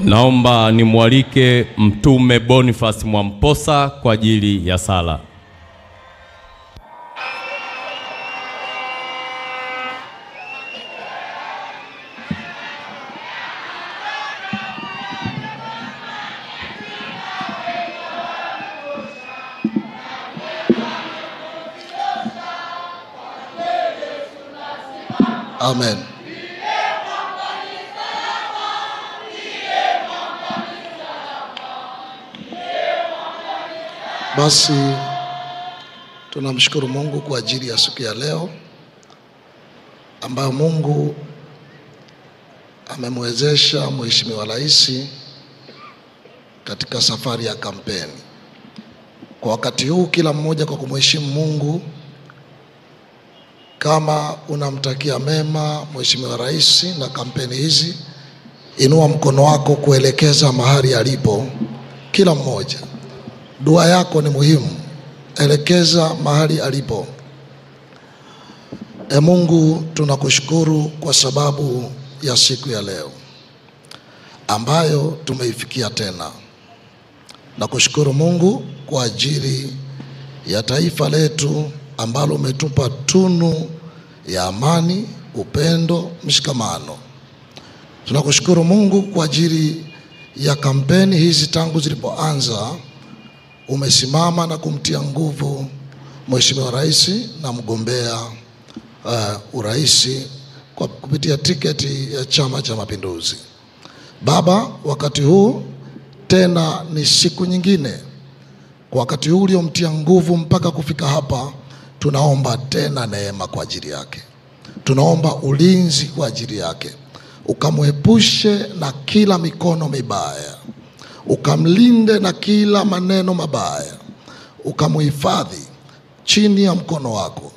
Naomba nimwalike Mtume Boniface Mwamposa kwa ajili ya sala. Amen. Basi tunamshukuru Mungu kwa ajili ya siku ya leo ambayo Mungu amemwezesha Mheshimiwa Rais katika safari ya kampeni. Kwa wakati huu kila mmoja kwa kumheshimu Mungu, kama unamtakia mema Mheshimiwa Rais na kampeni hizi, inua mkono wako kuelekeza mahali alipo. Kila mmoja, dua yako ni muhimu, elekeza mahali alipo. Mungu, tunakushukuru kwa sababu ya siku ya leo ambayo tumeifikia tena. Nakushukuru Mungu kwa ajili ya taifa letu ambalo umetupa tunu ya amani, upendo, mshikamano. Tunakushukuru Mungu kwa ajili ya kampeni hizi tangu zilipoanza, umesimama na kumtia nguvu Mheshimiwa Rais na mgombea urais kwa kupitia tiketi ya Chama cha Mapinduzi. Baba, wakati huu tena ni siku nyingine. Kwa wakati huu uliomtia nguvu mpaka kufika hapa, tunaomba tena neema kwa ajili yake. Tunaomba ulinzi kwa ajili yake. Ukamwepushe na kila mikono mibaya. Ukamlinde na kila maneno mabaya. Ukamuhifadhi chini ya mkono wako.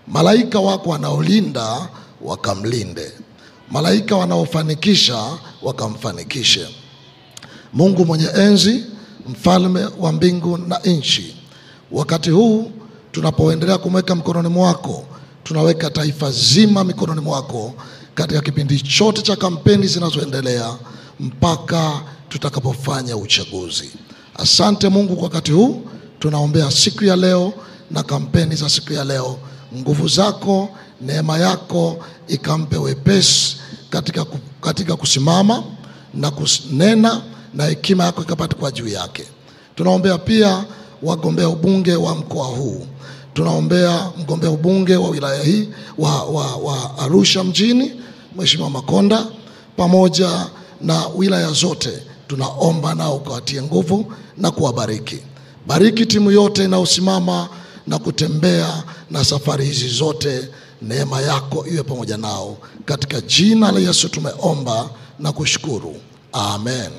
Malaika wako wanaolinda wakamlinde. Malaika wanaofanikisha wakamfanikishe. Mungu mwenye enzi, mfalme wa mbingu na nchi, wakati huu tunapoendelea kumweka mikononi mwako, tunaweka taifa zima mikononi mwako katika kipindi chote cha kampeni zinazoendelea mpaka tutakapofanya uchaguzi. Asante Mungu kwa wakati huu. Tunaombea siku ya leo na kampeni za siku ya leo. Nguvu zako, neema yako ikampe wepesi katika kusimama na kunena, na hekima yako ikapate kwa juu yake. Tunaombea pia wagombea ubunge wa mkoa huu. Tunaombea mgombea ubunge wa wilaya hii wa Arusha mjini, Mheshimiwa Makonda, pamoja na wilaya zote. Tunaomba nao ukawatie nguvu na kuwabariki. Bariki timu yote inayosimama na kutembea na safari hizi zote. Neema yako iwe pamoja nao. Katika jina la Yesu tumeomba na kushukuru. Amen.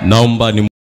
Naomba ni